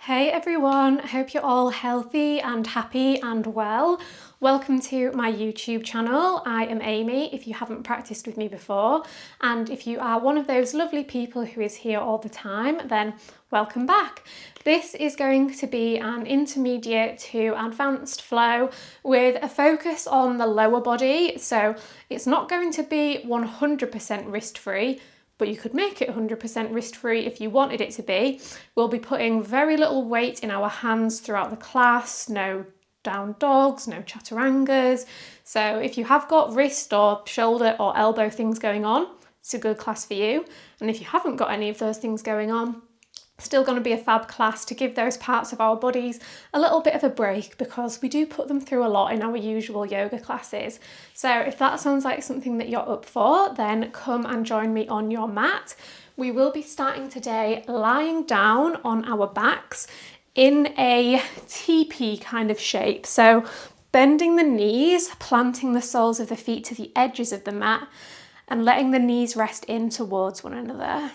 Hey everyone, I hope you're all healthy and happy and well. Welcome to my YouTube channel. I am Amy, if you haven't practiced with me before, and if you are one of those lovely people who is here all the time, then welcome back. This is going to be an intermediate to advanced flow with a focus on the lower body, so it's not going to be 100% wrist-free, but you could make it 100% wrist-free if you wanted it to be. We'll be putting very little weight in our hands throughout the class, no down dogs, no chaturangas. So if you have got wrist or shoulder or elbow things going on, it's a good class for you. And if you haven't got any of those things going on, still going to be a fab class to give those parts of our bodies a little bit of a break, because we do put them through a lot in our usual yoga classes. So if that sounds like something that you're up for, then come and join me on your mat. We will be starting today lying down on our backs in a teepee kind of shape. So bending the knees, planting the soles of the feet to the edges of the mat and letting the knees rest in towards one another.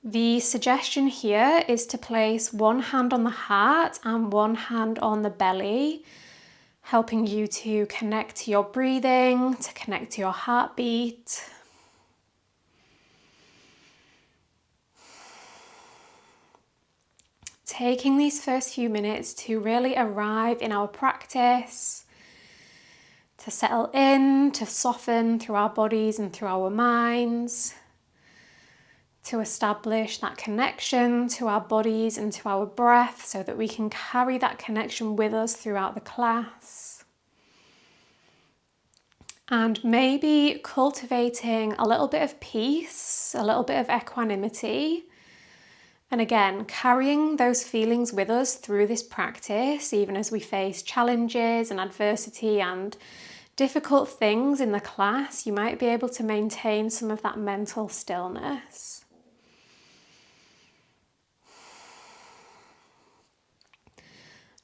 The suggestion here is to place one hand on the heart and one hand on the belly, helping you to connect to your breathing, to connect to your heartbeat. Taking these first few minutes to really arrive in our practice, to settle in, to soften through our bodies and through our minds, to establish that connection to our bodies and to our breath so that we can carry that connection with us throughout the class. And maybe cultivating a little bit of peace, a little bit of equanimity. And again, carrying those feelings with us through this practice, even as we face challenges and adversity and difficult things in the class, you might be able to maintain some of that mental stillness.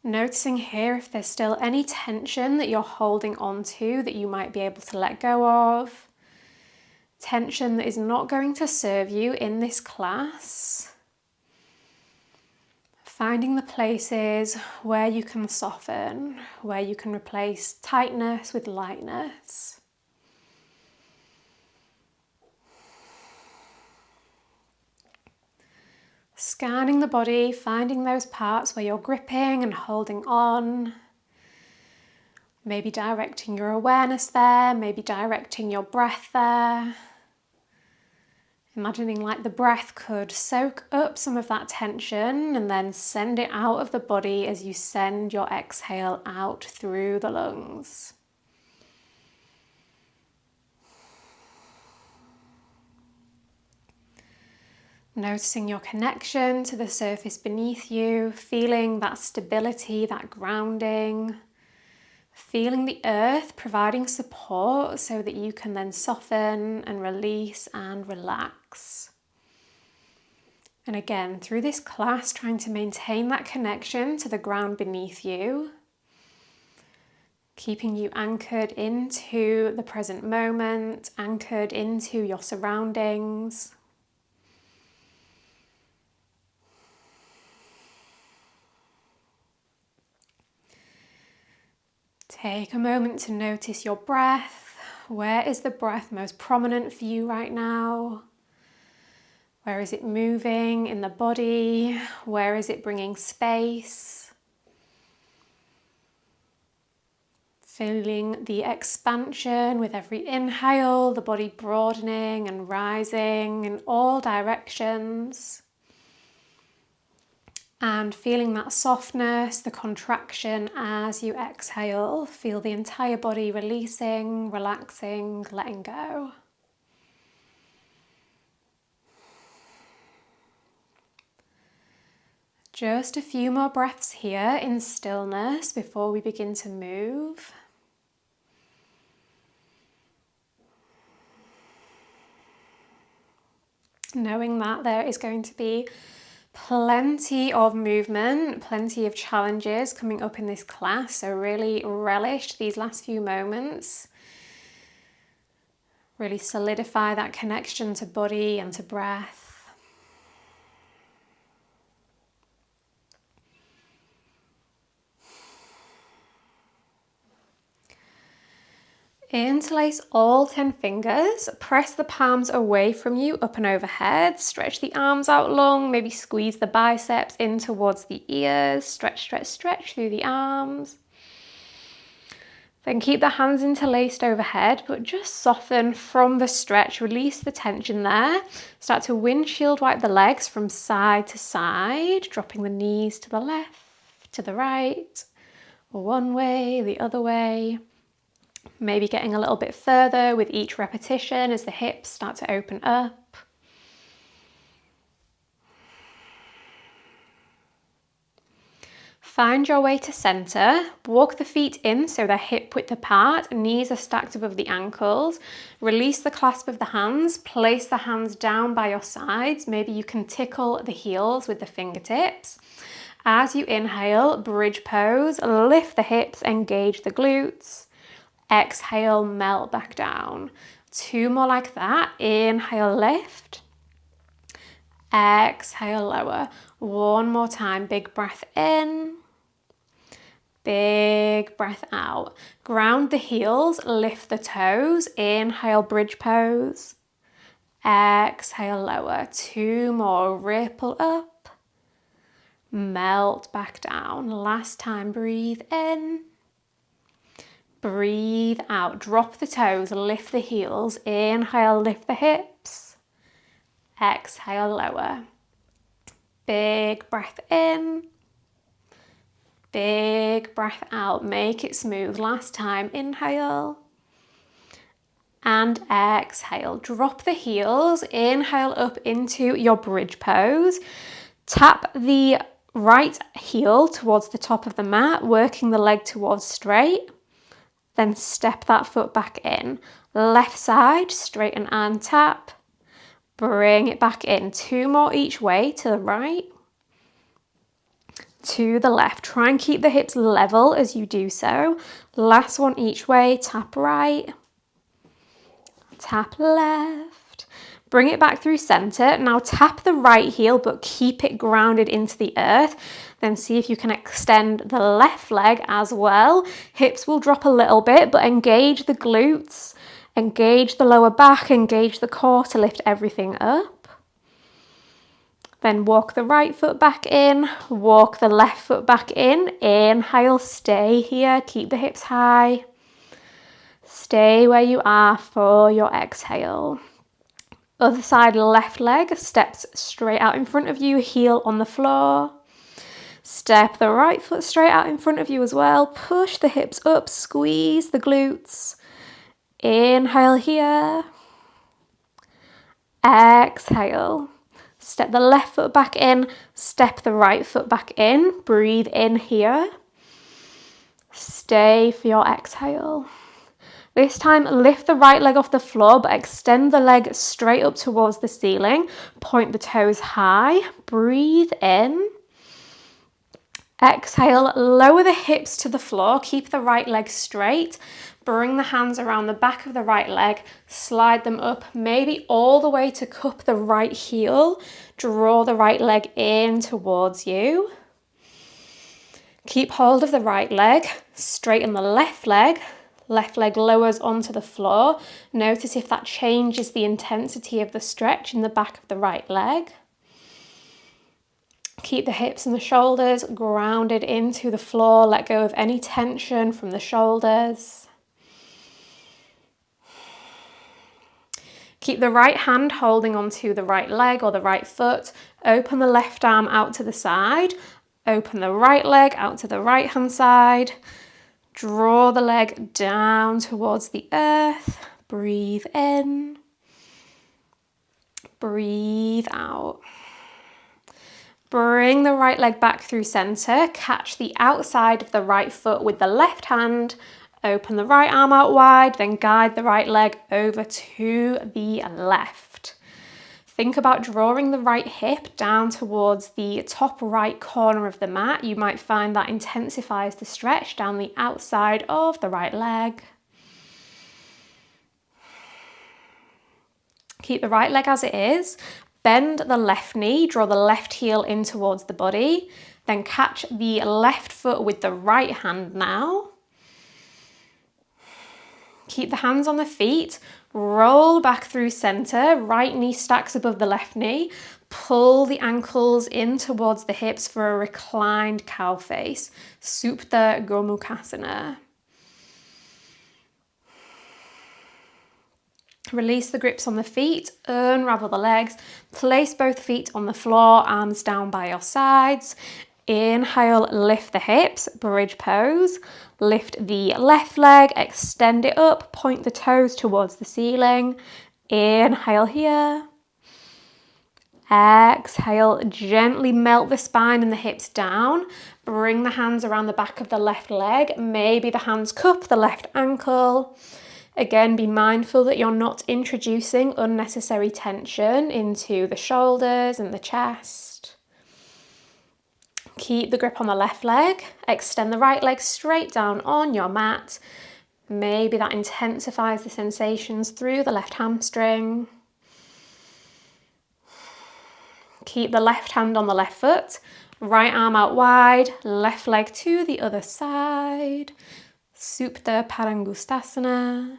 Noticing here if there's still any tension that you're holding on to that you might be able to let go of. Tension that is not going to serve you in this class. Finding the places where you can soften, where you can replace tightness with lightness. Scanning the body, finding those parts where you're gripping and holding on. Maybe directing your awareness there, maybe directing your breath there. Imagining like the breath could soak up some of that tension and then send it out of the body as you send your exhale out through the lungs. Noticing your connection to the surface beneath you, feeling that stability, that grounding, feeling the earth providing support so that you can then soften and release and relax. And again, through this class, trying to maintain that connection to the ground beneath you, keeping you anchored into the present moment, anchored into your surroundings. Take a moment to notice your breath. Where is the breath most prominent for you right now? Where is it moving in the body? Where is it bringing space? Feeling the expansion with every inhale, the body broadening and rising in all directions. And feeling that softness, the contraction as you exhale. Feel the entire body releasing, relaxing, letting go. Just a few more breaths here in stillness before we begin to move. Knowing that there is going to be plenty of movement, plenty of challenges coming up in this class, so really relish these last few moments. Really solidify that connection to body and to breath. Interlace all 10 fingers, press the palms away from you, up and overhead, stretch the arms out long, maybe squeeze the biceps in towards the ears, stretch, stretch, stretch through the arms. Then keep the hands interlaced overhead, but just soften from the stretch, release the tension there. Start to windshield wipe the legs from side to side, dropping the knees to the left, to the right, one way, the other way. Maybe getting a little bit further with each repetition as the hips start to open up. Find your way to center. Walk the feet in so they're hip width apart, knees are stacked above the ankles. Release the clasp of the hands, place the hands down by your sides. Maybe you can tickle the heels with the fingertips. As you inhale, bridge pose, lift the hips, engage the glutes. Exhale, melt back down. 2 more like that. Inhale, lift. Exhale, lower. 1 more time. Big breath in. Big breath out. Ground the heels, lift the toes. Inhale, bridge pose. Exhale, lower. 2 more. Ripple up. Melt back down. Last time. Breathe in. Breathe out, drop the toes, lift the heels, inhale, lift the hips, exhale, lower. Big breath in, big breath out, make it smooth. Last time, inhale and exhale. Drop the heels, inhale up into your bridge pose. Tap the right heel towards the top of the mat, working the leg towards straight. Then step that foot back in. Left side, straighten and tap. Bring it back in. 2 more each way, to the right, to the left. Try and keep the hips level as you do so. Last one each way, tap right, tap left. Bring it back through center. Now tap the right heel, but keep it grounded into the earth. Then see if you can extend the left leg as well. Hips will drop a little bit, but engage the glutes, engage the lower back, engage the core to lift everything up. Then walk the right foot back in, walk the left foot back in. Inhale, stay here, keep the hips high. Stay where you are for your exhale. Other side, left leg, steps straight out in front of you, heel on the floor. Step the right foot straight out in front of you as well. Push the hips up, squeeze the glutes. Inhale here. Exhale. Step the left foot back in, step the right foot back in. Breathe in here. Stay for your exhale. This time, lift the right leg off the floor, but extend the leg straight up towards the ceiling. Point the toes high. Breathe in. Exhale, lower the hips to the floor. Keep the right leg straight. Bring the hands around the back of the right leg. Slide them up, maybe all the way to cup the right heel. Draw the right leg in towards you. Keep hold of the right leg. Straighten the left leg. Left leg lowers onto the floor. Notice if that changes the intensity of the stretch in the back of the right leg. Keep the hips and the shoulders grounded into the floor. Let go of any tension from the shoulders. Keep the right hand holding onto the right leg or the right foot. Open the left arm out to the side. Open the right leg out to the right hand side. Draw the leg down towards the earth. Breathe in. Breathe out. Bring the right leg back through center. Catch the outside of the right foot with the left hand. Open the right arm out wide, then guide the right leg over to the left. Think about drawing the right hip down towards the top right corner of the mat. You might find that intensifies the stretch down the outside of the right leg. Keep the right leg as it is. Bend the left knee, draw the left heel in towards the body. Then catch the left foot with the right hand now. Keep the hands on the feet, roll back through center, right knee stacks above the left knee, pull the ankles in towards the hips for a reclined cow face, Supta Gomukhasana. Release the grips on the feet, unravel the legs, place both feet on the floor, arms down by your sides. Inhale, lift the hips, bridge pose. Lift the left leg, extend it up, point the toes towards the ceiling. Inhale here. Exhale, gently melt the spine and the hips down. Bring the hands around the back of the left leg. Maybe the hands cup the left ankle. Again, be mindful that you're not introducing unnecessary tension into the shoulders and the chest. Keep the grip on the left leg. Extend the right leg straight down on your mat. Maybe that intensifies the sensations through the left hamstring. Keep the left hand on the left foot. Right arm out wide. Left leg to the other side. Supta Padangusthasana.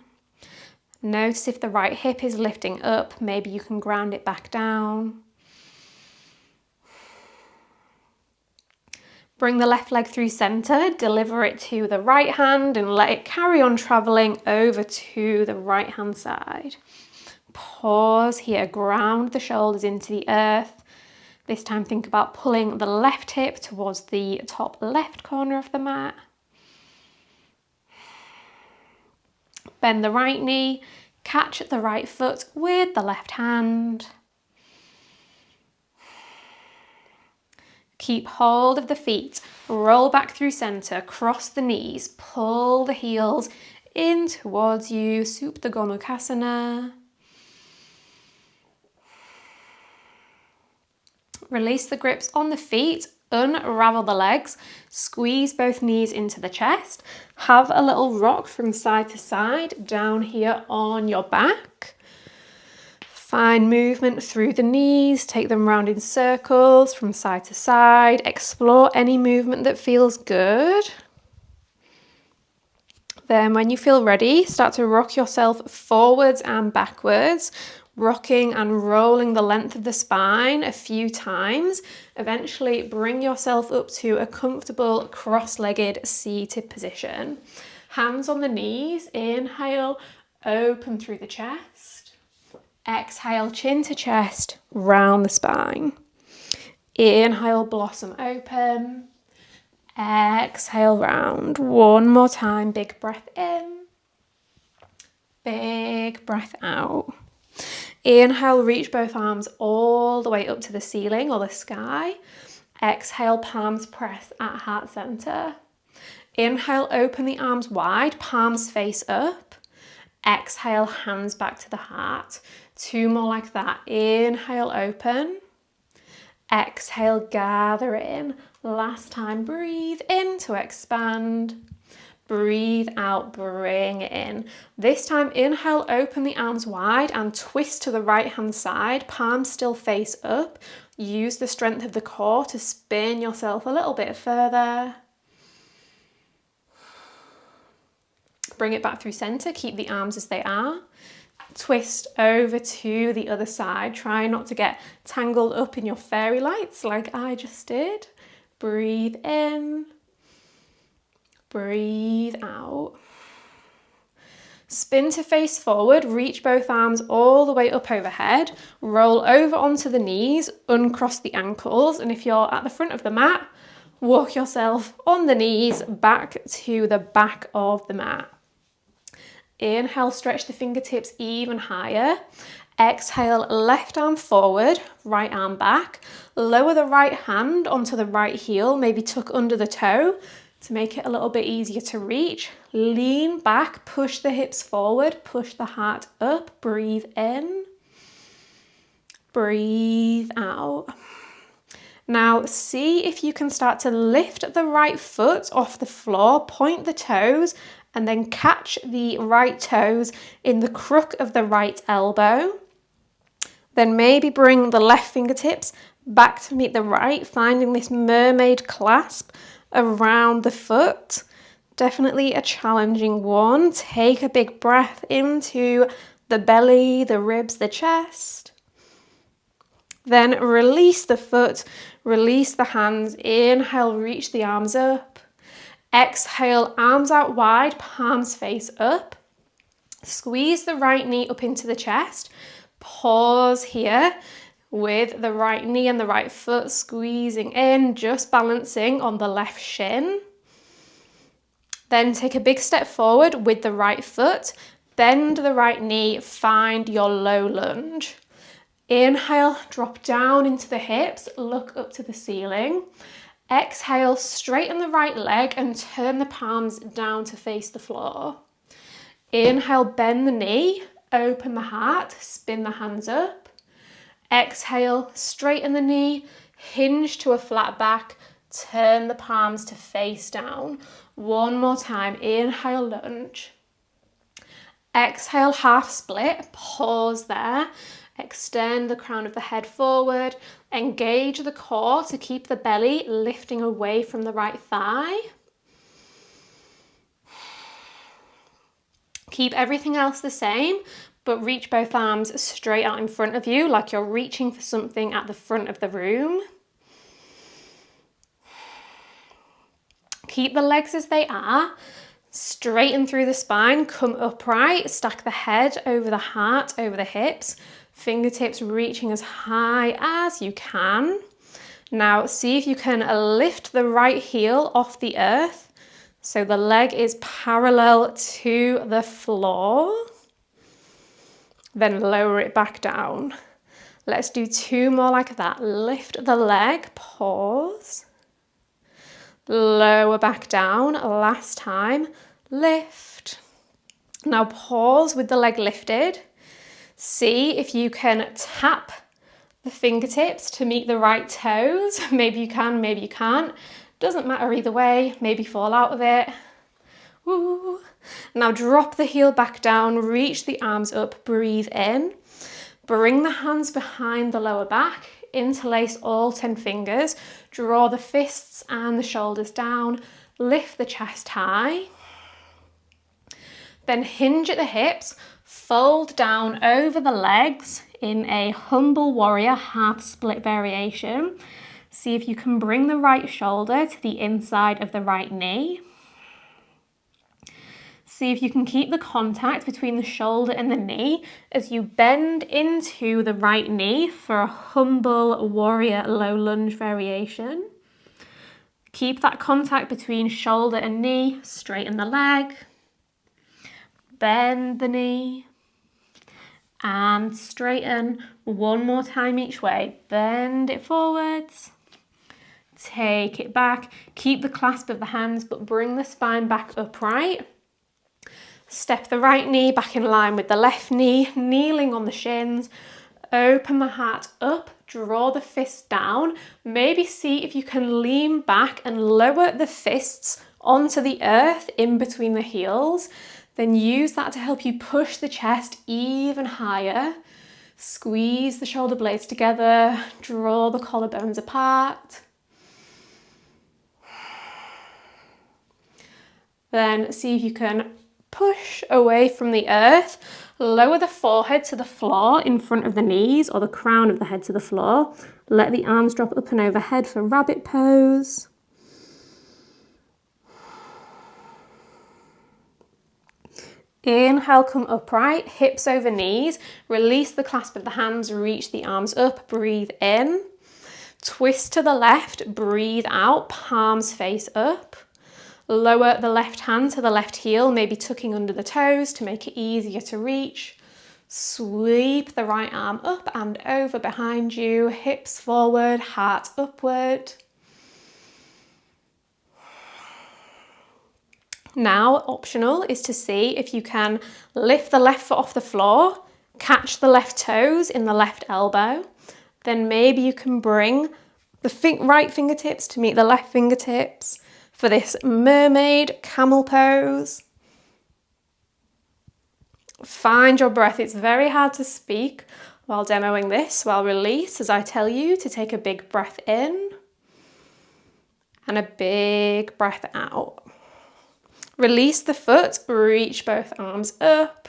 Notice if the right hip is lifting up. Maybe you can ground it back down. Bring the left leg through center, deliver it to the right hand and let it carry on traveling over to the right hand side. Pause here, ground the shoulders into the earth. This time think about pulling the left hip towards the top left corner of the mat. Bend the right knee, catch the right foot with the left hand. Keep hold of the feet, roll back through center, cross the knees, pull the heels in towards you, Supta Gomukhasana. Release the grips on the feet, unravel the legs, squeeze both knees into the chest, have a little rock from side to side down here on your back. Find movement through the knees, take them round in circles from side to side, explore any movement that feels good. Then when you feel ready, start to rock yourself forwards and backwards, rocking and rolling the length of the spine a few times. Eventually bring yourself up to a comfortable cross-legged seated position. Hands on the knees, inhale, open through the chest. Exhale, chin to chest, round the spine. Inhale, blossom open. Exhale, round. One more time, big breath in. Big breath out. Inhale, reach both arms all the way up to the ceiling or the sky. Exhale, palms press at heart center. Inhale, open the arms wide, palms face up. Exhale, hands back to the heart. Two more like that. Inhale, open. Exhale, gather in. Last time, breathe in to expand. Breathe out, bring it in. This time, inhale, open the arms wide and twist to the right hand side. Palms still face up. Use the strength of the core to spin yourself a little bit further. Bring it back through center. Keep the arms as they are. Twist over to the other side. Try not to get tangled up in your fairy lights like I just did. Breathe in. Breathe out. Spin to face forward. Reach both arms all the way up overhead. Roll over onto the knees. Uncross the ankles. And if you're at the front of the mat, walk yourself on the knees back to the back of the mat. Inhale, stretch the fingertips even higher. Exhale, left arm forward, right arm back. Lower the right hand onto the right heel, maybe tuck under the toe to make it a little bit easier to reach. Lean back, push the hips forward, push the heart up. Breathe in. Breathe out. Now see if you can start to lift the right foot off the floor, point the toes, and then catch the right toes in the crook of the right elbow. Then maybe bring the left fingertips back to meet the right, finding this mermaid clasp around the foot. Definitely a challenging one. Take a big breath into the belly, the ribs, the chest. Then release the foot, release the hands. Inhale, reach the arms up. Exhale, arms out wide, palms face up. Squeeze the right knee up into the chest. Pause here with the right knee and the right foot squeezing in, just balancing on the left shin. Then take a big step forward with the right foot. Bend the right knee, find your low lunge. Inhale, drop down into the hips, look up to the ceiling. Exhale, straighten the right leg and turn the palms down to face the floor. Inhale, bend the knee, open the heart, spin the hands up. Exhale, straighten the knee, hinge to a flat back, turn the palms to face down. One more time, inhale, lunge. Exhale, half split, pause there. Extend the crown of the head forward, engage the core to keep the belly lifting away from the right thigh. Keep everything else the same, but reach both arms straight out in front of you like you're reaching for something at the front of the room. Keep the legs as they are. Straighten through the spine, come upright, stack the head over the heart, over the hips. Fingertips reaching as high as you can. Now see if you can lift the right heel off the earth so the leg is parallel to the floor. Then lower it back down. Let's do 2 more like that. Lift the leg, pause. Lower back down, last time, lift. Now pause with the leg lifted. See if you can tap the fingertips to meet the right toes. Maybe you can, maybe you can't. Doesn't matter either way, maybe fall out of it. Woo. Now drop the heel back down, reach the arms up, breathe in. Bring the hands behind the lower back, interlace all 10 fingers, draw the fists and the shoulders down, lift the chest high. Then hinge at the hips, fold down over the legs in a humble warrior half split variation. See if you can bring the right shoulder to the inside of the right knee. See if you can keep the contact between the shoulder and the knee as you bend into the right knee for a humble warrior low lunge variation. Keep that contact between shoulder and knee, straighten the leg, bend the knee, and straighten. One more time each way. Bend it forwards, take it back. Keep the clasp of the hands, but bring the spine back upright. Step the right knee back in line with the left knee, kneeling on the shins. Open the heart up, draw the fists down. Maybe see if you can lean back and lower the fists onto the earth in between the heels. Then use that to help you push the chest even higher. Squeeze the shoulder blades together, draw the collarbones apart. Then see if you can push away from the earth, lower the forehead to the floor in front of the knees or the crown of the head to the floor. Let the arms drop up and overhead for rabbit pose. Inhale, come upright, hips over knees, release the clasp of the hands, reach the arms up, breathe in. Twist to the left, breathe out, palms face up. Lower the left hand to the left heel, maybe tucking under the toes to make it easier to reach. Sweep the right arm up and over behind you, hips forward, heart upward. Now, optional is to see if you can lift the left foot off the floor, catch the left toes in the left elbow. Then maybe you can bring the right fingertips to meet the left fingertips for this mermaid camel pose. Find your breath. It's very hard to speak while demoing this, so I'll release as I tell you to take a big breath in and a big breath out. Release the foot, reach both arms up.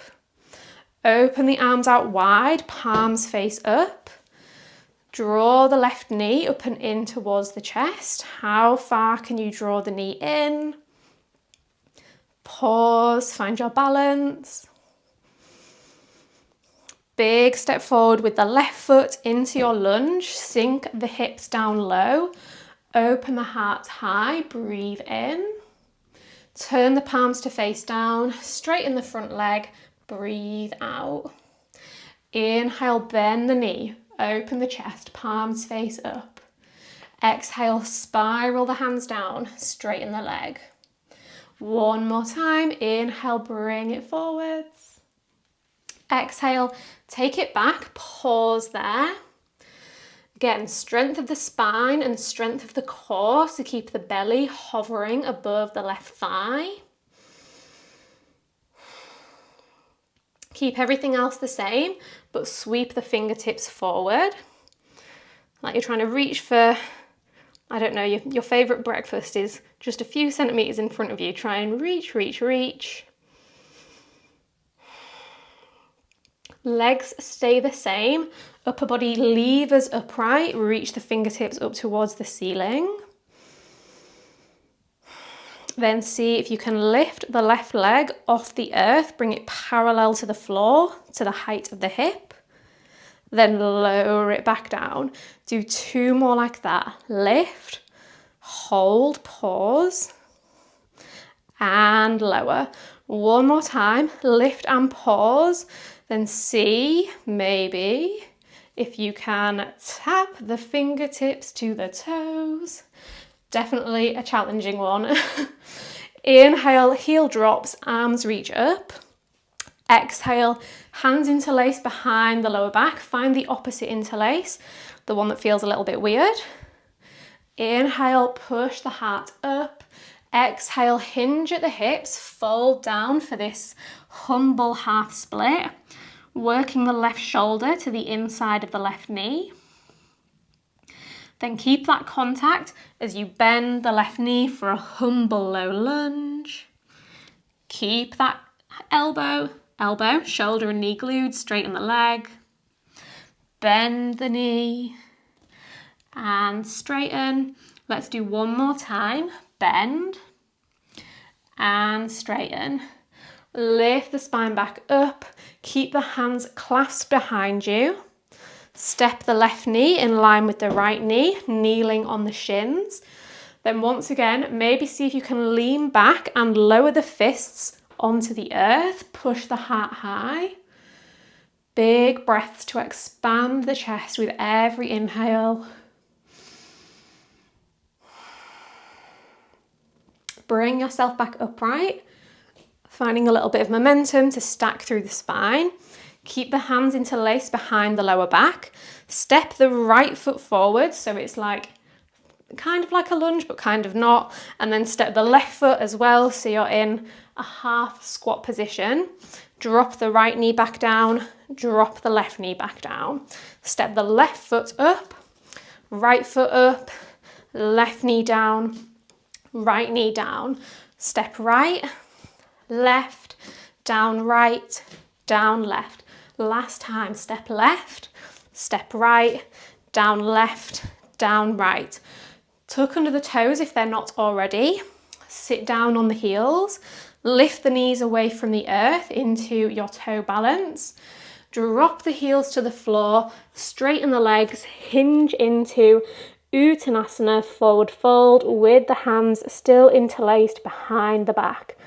Open the arms out wide, palms face up. Draw the left knee up and in towards the chest. How far can you draw the knee in? Pause, find your balance. Big step forward with the left foot into your lunge. Sink the hips down low. Open the heart high, breathe in. Turn the palms to face down, straighten the front leg, breathe out. Inhale, bend the knee, open the chest, palms face up. Exhale, spiral the hands down, straighten the leg. One more time, inhale, bring it forwards. Exhale, take it back, pause there. Again, strength of the spine and strength of the core to keep the belly hovering above the left thigh. Keep everything else the same, but sweep the fingertips forward. Like you're trying to reach for, I don't know, your favourite breakfast is just a few centimetres in front of you. Try and reach, reach, reach. Legs stay the same. Upper body levers upright. Reach the fingertips up towards the ceiling. Then see if you can lift the left leg off the earth. Bring it parallel to the floor, to the height of the hip. Then lower it back down. Do 2 more like that. Lift, hold, pause, and lower. 1 more time. Lift and pause. Then see, maybe, if you can tap the fingertips to the toes. Definitely a challenging one. Inhale, heel drops, arms reach up. Exhale, hands interlace behind the lower back. Find the opposite interlace, the one that feels a little bit weird. Inhale, push the heart up. Exhale, hinge at the hips, fold down for this humble half split. Working the left shoulder to the inside of the left knee. Then keep that contact as you bend the left knee for a humble low lunge. Keep that elbow, shoulder and knee glued, straighten the leg. Bend the knee and straighten. Let's do 1 more time. Bend and straighten. Lift the spine back up. Keep the hands clasped behind you. Step the left knee in line with the right knee, kneeling on the shins. Then once again, maybe see if you can lean back and lower the fists onto the earth. Push the heart high. Big breaths to expand the chest with every inhale. Bring yourself back upright. Finding a little bit of momentum to stack through the spine. Keep the hands interlaced behind the lower back. Step the right foot forward, so it's like kind of like a lunge, but kind of not. And then step the left foot as well, so you're in a half squat position. Drop the right knee back down, drop the left knee back down. Step the left foot up, right foot up, left knee down, right knee down. Step right, left, down right, down left. Last time, step left, step right, down left, down right. Tuck under the toes if they're not already. Sit down on the heels. Lift the knees away from the earth into your toe balance. Drop the heels to the floor. Straighten the legs. Hinge into Uttanasana, forward fold with the hands still interlaced behind the back.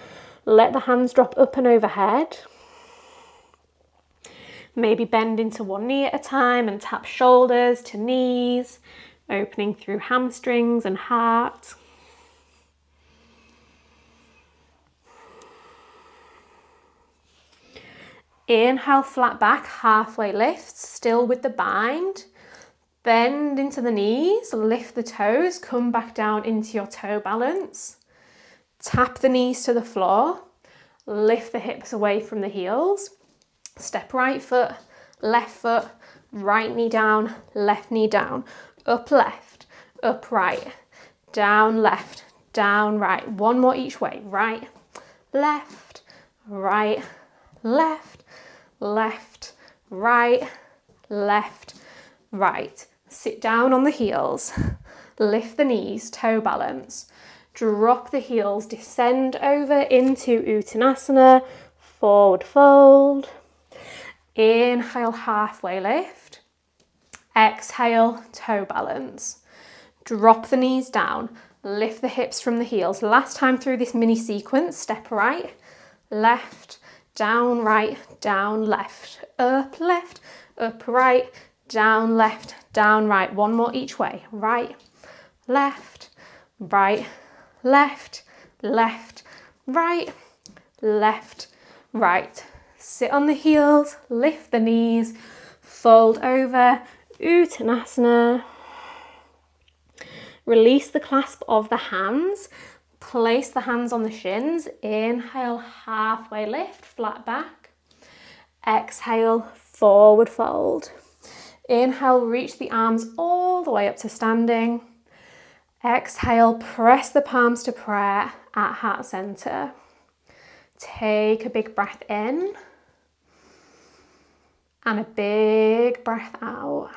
Let the hands drop up and overhead. Maybe bend into one knee at a time and tap shoulders to knees, opening through hamstrings and heart. Inhale, flat back, halfway lifts, still with the bind. Bend into the knees, lift the toes, come back down into your toe balance. Tap the knees to the floor, lift the hips away from the heels. Step right foot, right knee down, left knee down. Up left, up right, down left, down right. 1 more each way. Right, left, right, left, left, right, left, right. Sit down on the heels, lift the knees, toe balance, drop the heels, descend over into Uttanasana, forward fold, inhale, halfway lift, exhale, toe balance, drop the knees down, lift the hips from the heels. Last time through this mini sequence, step right, left, down, right, down, left, up, right, down, right. One more each way, right, left, right, left, right, left, right. Sit on the heels, lift the knees, fold over, Uttanasana. Release the clasp of the hands, place the hands on the shins, inhale, halfway lift, flat back, exhale, forward fold. Inhale, reach the arms all the way up to standing. Exhale, press the palms to prayer at heart center. Take a big breath in and a big breath out.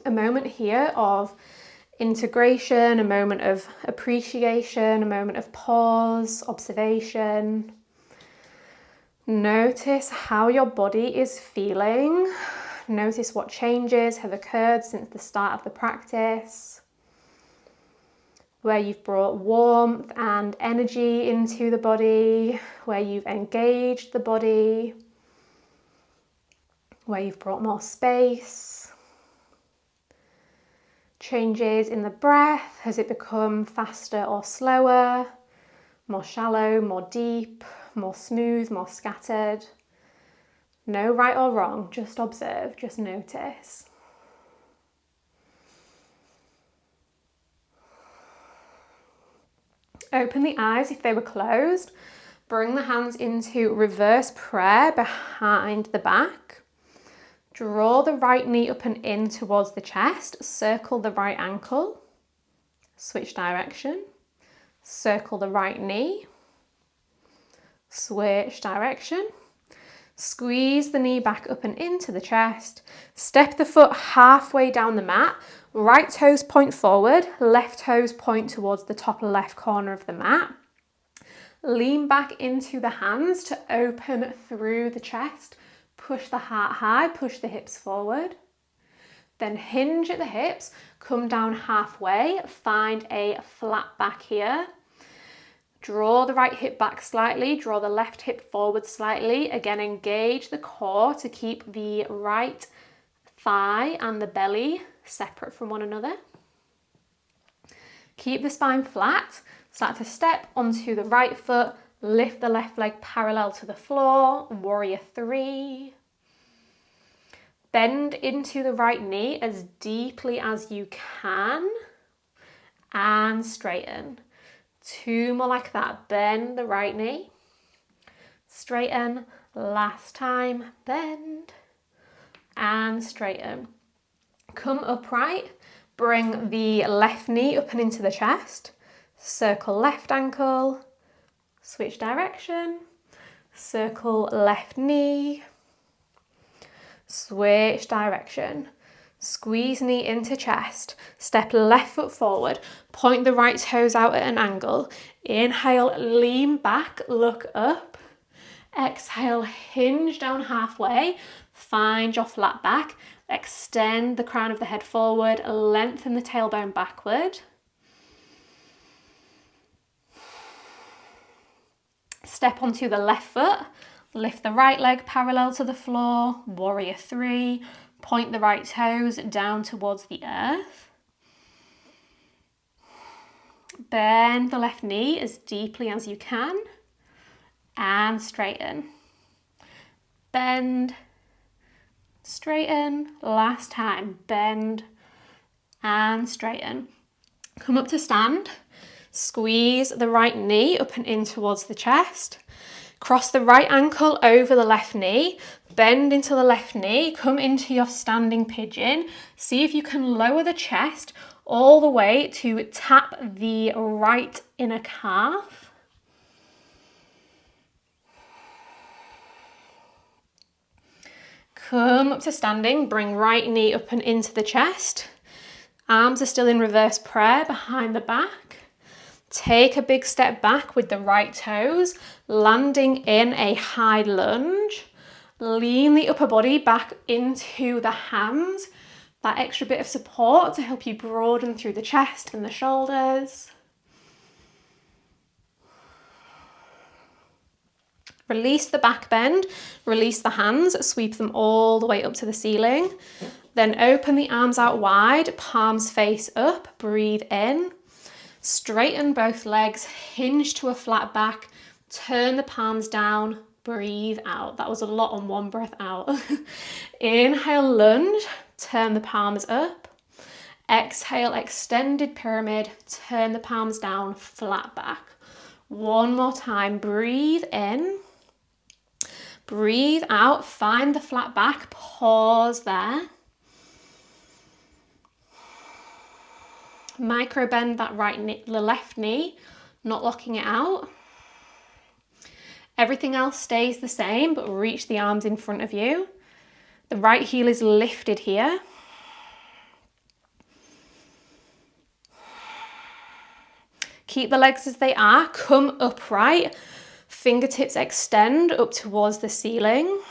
A moment here of integration, a moment of appreciation, a moment of pause, observation. Notice how your body is feeling. Notice what changes have occurred since the start of the practice, where you've brought warmth and energy into the body, where you've engaged the body, where you've brought more space. Changes in the breath. Has it become faster or slower, more shallow, more deep, more smooth, more scattered? No right or wrong, just observe, just notice. Open the eyes if they were closed. Bring the hands into reverse prayer behind the back. Draw the right knee up and in towards the chest. Circle the right ankle. Switch direction. Circle the right knee. Switch direction. Squeeze the knee back up and into the chest. Step the foot halfway down the mat. Right toes point forward. Left toes point towards the top left corner of the mat. Lean back into the hands to open through the chest. Push the heart high, push the hips forward. Then hinge at the hips, come down halfway, find a flat back here. Draw the right hip back slightly, draw the left hip forward slightly. Again, engage the core to keep the right thigh and the belly separate from one another. Keep the spine flat. Start to step onto the right foot, lift the left leg parallel to the floor, warrior three. Bend into the right knee as deeply as you can and straighten. Two more like that. Bend the right knee, straighten. Last time, bend and straighten. Come upright, bring the left knee up and into the chest. Circle left ankle, switch direction, circle left knee, switch direction, squeeze knee into chest, step left foot forward, point the right toes out at an angle, inhale, lean back, look up, exhale, hinge down halfway, find your flat back, extend the crown of the head forward, lengthen the tailbone backward. Step onto the left foot, lift the right leg parallel to the floor, warrior three, point the right toes down towards the earth. Bend the left knee as deeply as you can and straighten. Bend, straighten, last time, bend and straighten. Come up to stand. Squeeze the right knee up and in towards the chest. Cross the right ankle over the left knee. Bend into the left knee. Come into your standing pigeon. See if you can lower the chest all the way to tap the right inner calf. Come up to standing, bring right knee up and into the chest. Arms are still in reverse prayer behind the back. Take a big step back with the right toes, landing in a high lunge. Lean the upper body back into the hands. That extra bit of support to help you broaden through the chest and the shoulders. Release the back bend, release the hands, sweep them all the way up to the ceiling. Then open the arms out wide, palms face up, breathe in. Straighten both legs, hinge to a flat back, turn the palms down, breathe out. That was a lot on one breath out. Inhale, lunge, turn the palms up. Exhale, extended pyramid, turn the palms down, flat back. One more time, breathe in. Breathe out, find the flat back, pause there. Micro bend that the left knee, not locking it out. Everything else stays the same, but reach the arms in front of you. The right heel is lifted here. Keep the legs as they are, come upright. Fingertips extend up towards the ceiling.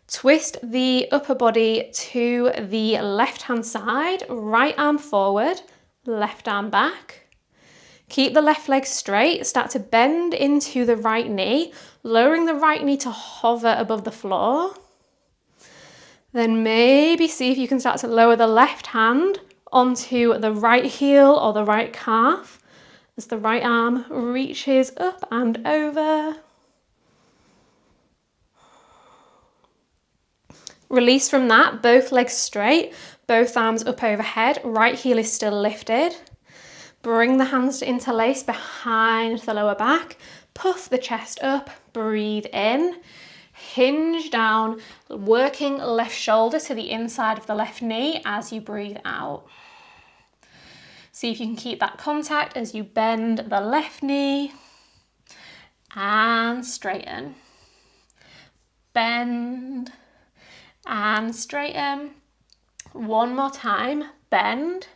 Twist the upper body to the left-hand side, right arm forward, left arm back. Keep the left leg straight, start to bend into the right knee, lowering the right knee to hover above the floor. Then maybe see if you can start to lower the left hand onto the right heel or the right calf as the right arm reaches up and over. Release from that, both legs straight, both arms up overhead, right heel is still lifted. Bring the hands to interlace behind the lower back, puff the chest up, breathe in, hinge down, working left shoulder to the inside of the left knee as you breathe out. See if you can keep that contact as you bend the left knee and straighten. Bend and straighten. One more time, bend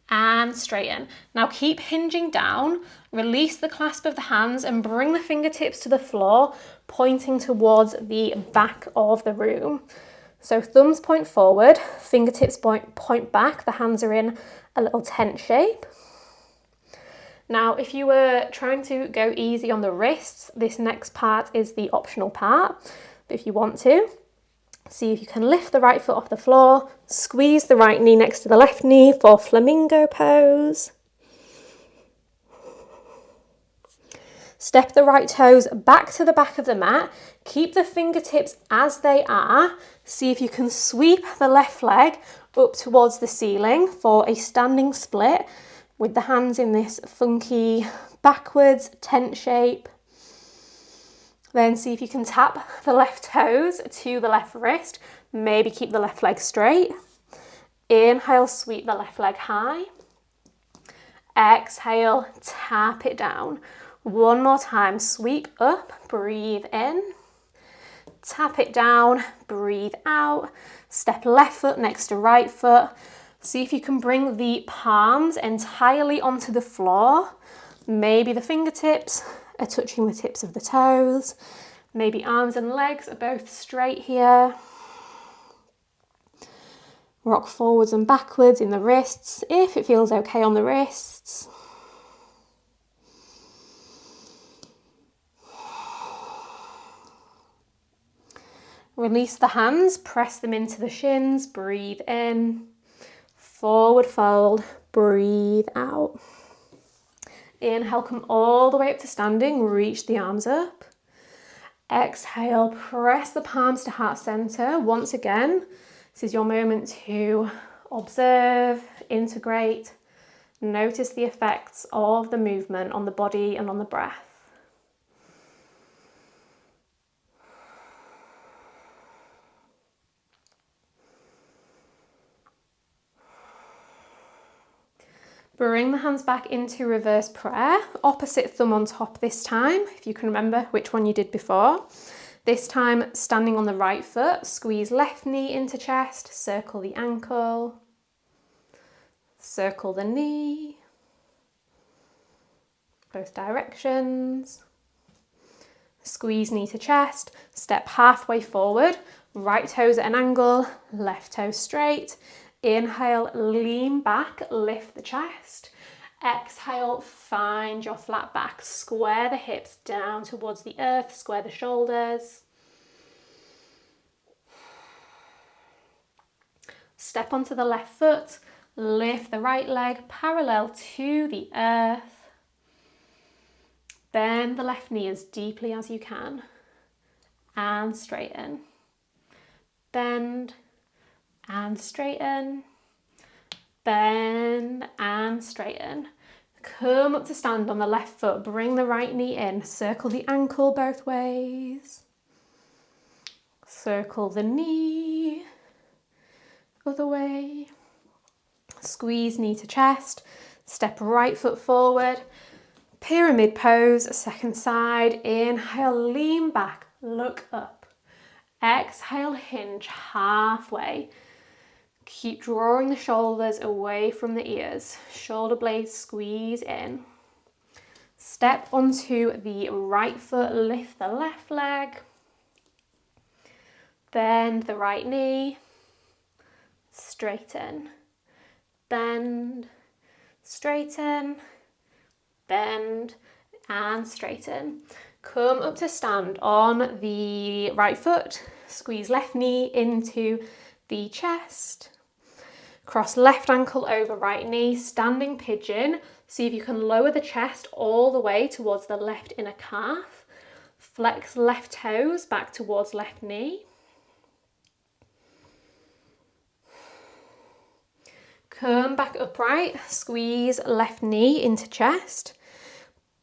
and straighten. Now keep hinging down, release the clasp of the hands and bring the fingertips to the floor, pointing towards the back of the room. So thumbs point forward, fingertips point back, the hands are in a little tent shape. Now, if you were trying to go easy on the wrists, this next part is the optional part. But if you want to, see if you can lift the right foot off the floor, squeeze the right knee next to the left knee for flamingo pose. Step the right toes back to the back of the mat. Keep the fingertips as they are. See if you can sweep the left leg up towards the ceiling for a standing split with the hands in this funky backwards tent shape. Then see if you can tap the left toes to the left wrist. Maybe keep the left leg straight. Inhale, sweep the left leg high. Exhale, tap it down. One more time, sweep up, breathe in. Tap it down, breathe out. Step left foot next to right foot. See if you can bring the palms entirely onto the floor. Maybe the fingertips are touching the tips of the toes. Maybe arms and legs are both straight here. Rock forwards and backwards in the wrists, if it feels okay on the wrists. Release the hands, press them into the shins, breathe in. Forward fold, breathe out. Inhale, come all the way up to standing, reach the arms up. Exhale, press the palms to heart center. Once again, this is your moment to observe, integrate, notice the effects of the movement on the body and on the breath. Bring the hands back into reverse prayer, opposite thumb on top this time, if you can remember which one you did before. This time, standing on the right foot, squeeze left knee into chest, circle the ankle, circle the knee, both directions. Squeeze knee to chest, step halfway forward, right toes at an angle, left toe straight. Inhale, lean back, lift the chest. Exhale, find your flat back, square the hips down towards the earth, square the shoulders. Step onto the left foot, lift the right leg parallel to the earth. Bend the left knee as deeply as you can and straighten. Bend and straighten. Bend and straighten. Come up to stand on the left foot, bring the right knee in, circle the ankle both ways. Circle the knee, other way. Squeeze knee to chest, step right foot forward. Pyramid pose, second side. Inhale, lean back, look up. Exhale, hinge halfway. Keep drawing the shoulders away from the ears. Shoulder blades squeeze in. Step onto the right foot, lift the left leg. Bend the right knee. Straighten. Bend. Straighten. Bend and straighten. Come up to stand on the right foot. Squeeze left knee into the chest. Cross left ankle over right knee, standing pigeon. See if you can lower the chest all the way towards the left inner calf. Flex left toes back towards left knee. Come back upright, squeeze left knee into chest.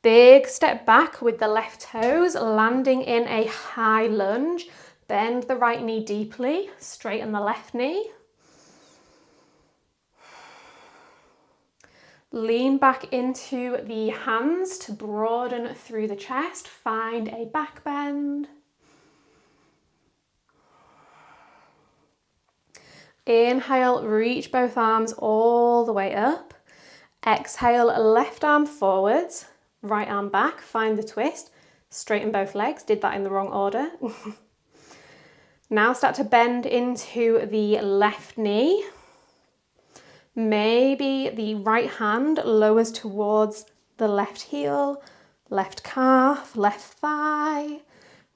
Big step back with the left toes, landing in a high lunge. Bend the right knee deeply, straighten the left knee. Lean back into the hands to broaden through the chest. Find a back bend. Inhale, reach both arms all the way up. Exhale, left arm forwards, right arm back. Find the twist. Straighten both legs. Did that in the wrong order. Now start to bend into the left knee. Maybe the right hand lowers towards the left heel, left calf, left thigh.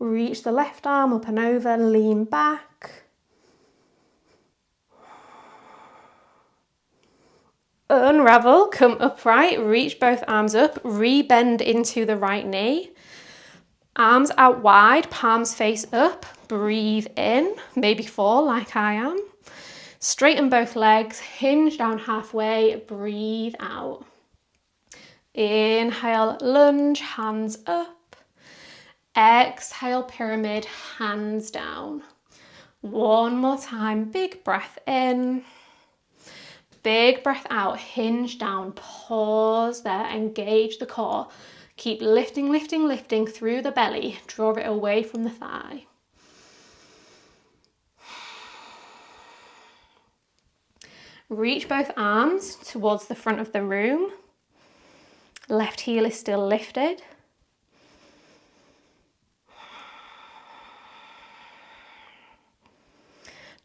Reach the left arm up and over, lean back. Unravel, come upright, reach both arms up, re-bend into the right knee. Arms out wide, palms face up, breathe in, maybe fall like I am. Straighten both legs, hinge down halfway, breathe out. Inhale, lunge, hands up. Exhale, pyramid, hands down. One more time, big breath in. Big breath out, hinge down, pause there, engage the core. Keep lifting, lifting, lifting through the belly, draw it away from the thigh. Reach both arms towards the front of the room. Left heel is still lifted.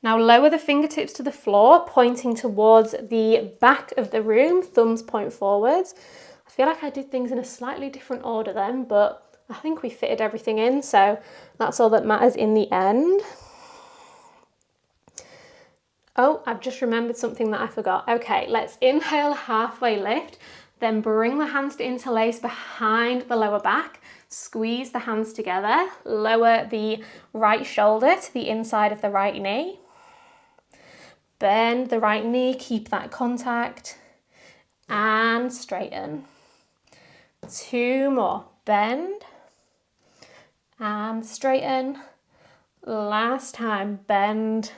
Now lower the fingertips to the floor, pointing towards the back of the room, thumbs point forwards. I feel like I did things in a slightly different order then, but I think we fitted everything in, so that's all that matters in the end. Oh, I've just remembered something that I forgot. Okay, let's inhale, halfway lift, then bring the hands to interlace behind the lower back. Squeeze the hands together, lower the right shoulder to the inside of the right knee. Bend the right knee, keep that contact, and straighten. 2 more, bend, and straighten. Last time, bend,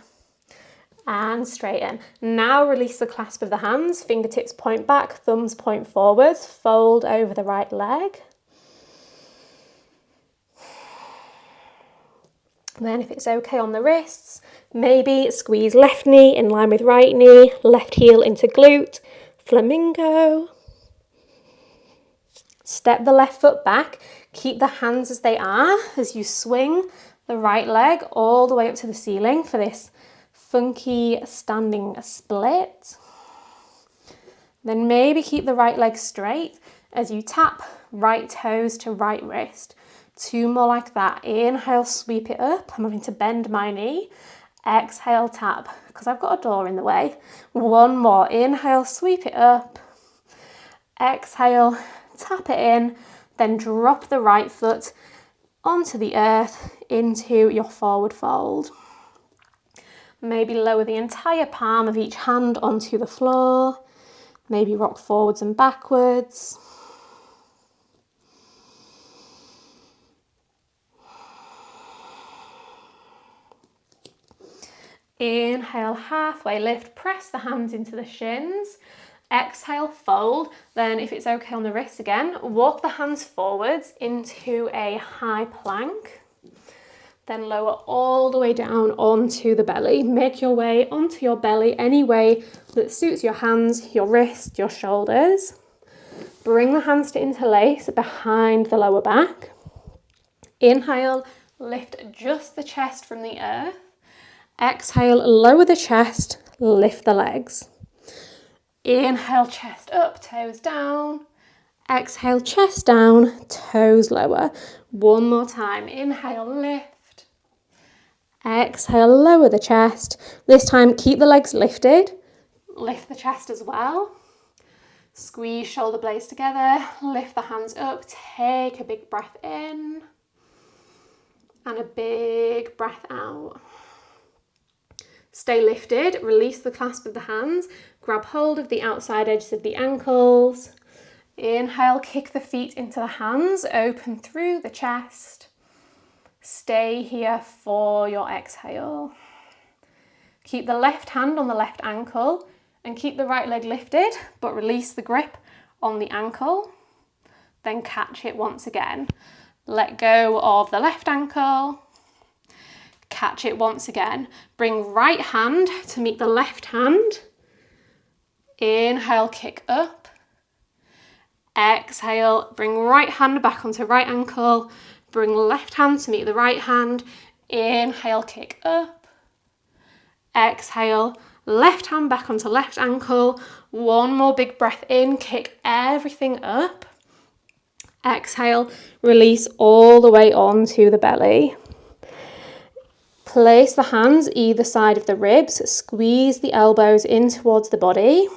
and straighten. Now release the clasp of the hands, fingertips point back, thumbs point forwards, fold over the right leg. Then if it's okay on the wrists, maybe squeeze left knee in line with right knee, left heel into glute, flamingo. Step the left foot back, keep the hands as they are as you swing the right leg all the way up to the ceiling for this funky standing split. Then maybe keep the right leg straight as you tap right toes to right wrist. 2 more like that. Inhale, sweep it up. I'm having to bend my knee. Exhale, tap, because I've got a door in the way. 1 more. Inhale, sweep it up. Exhale, tap it in. Then drop the right foot onto the earth into your forward fold. Maybe lower the entire palm of each hand onto the floor. Maybe rock forwards and backwards. Inhale, halfway lift, press the hands into the shins. Exhale, fold. Then if it's okay on the wrists again, walk the hands forwards into a high plank. Then lower all the way down onto the belly. Make your way onto your belly any way that suits your hands, your wrists, your shoulders. Bring the hands to interlace behind the lower back. Inhale, lift just the chest from the earth. Exhale, lower the chest, lift the legs. Inhale, chest up, toes down. Exhale, chest down, toes lower. 1 more time. Inhale, lift. Exhale, lower the chest. This time, keep the legs lifted. Lift the chest as well. Squeeze shoulder blades together. Lift the hands up. Take a big breath in. And a big breath out. Stay lifted, release the clasp of the hands, grab hold of the outside edges of the ankles. Inhale, kick the feet into the hands, open through the chest. Stay here for your exhale. Keep the left hand on the left ankle and keep the right leg lifted, but release the grip on the ankle. Then catch it once again. Let go of the left ankle. Catch it once again. Bring right hand to meet the left hand. Inhale, kick up. Exhale, bring right hand back onto right ankle. Bring left hand to meet the right hand. Inhale, kick up. Exhale, left hand back onto left ankle. 1 more big breath in, kick everything up. Exhale, release all the way onto the belly. Place the hands either side of the ribs, squeeze the elbows in towards the body.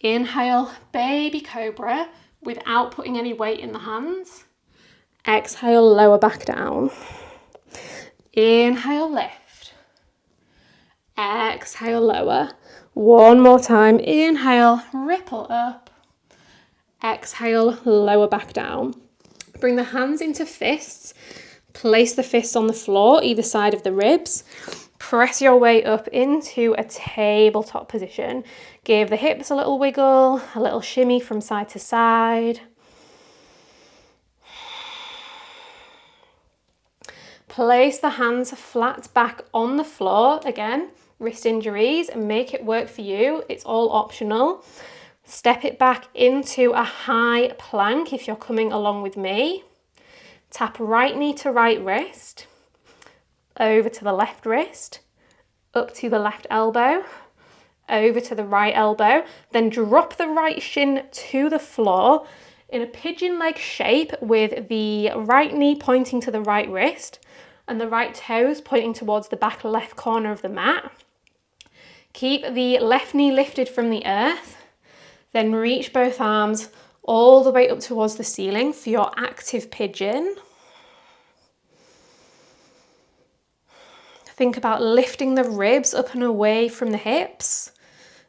Inhale, baby cobra without putting any weight in the hands. Exhale, lower back down. Inhale, lift. Exhale, lower. 1 more time. Inhale, ripple up. Exhale, lower back down. Bring the hands into fists. Place the fists on the floor, either side of the ribs. Press your way up into a tabletop position. Give the hips a little wiggle, a little shimmy from side to side. Place the hands flat back on the floor. Again, wrist injuries, and make it work for you. It's all optional. Step it back into a high plank if you're coming along with me. Tap right knee to right wrist, over to the left wrist, up to the left elbow, over to the right elbow, then drop the right shin to the floor in a pigeon leg shape with the right knee pointing to the right wrist and the right toes pointing towards the back left corner of the mat. Keep the left knee lifted from the earth, then reach both arms all the way up towards the ceiling for your active pigeon. Think about lifting the ribs up and away from the hips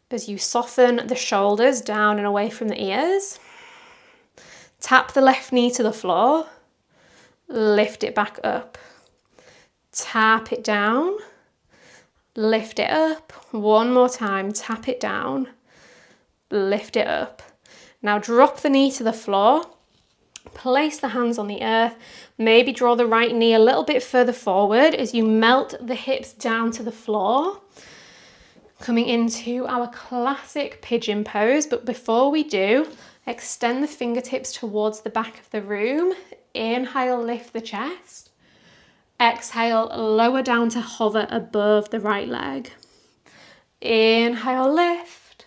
as you soften the shoulders down and away from the ears. Tap the left knee to the floor, lift it back up. Tap it down, lift it up. 1 more time, tap it down, lift it up. Now drop the knee to the floor, Place the hands on the earth. Maybe draw the right knee a little bit further forward as you melt the hips down to the floor. Coming into our classic pigeon pose, but before we do, extend the fingertips towards the back of the room. Inhale, lift the chest. Exhale, lower down to hover above the right leg. Inhale, lift.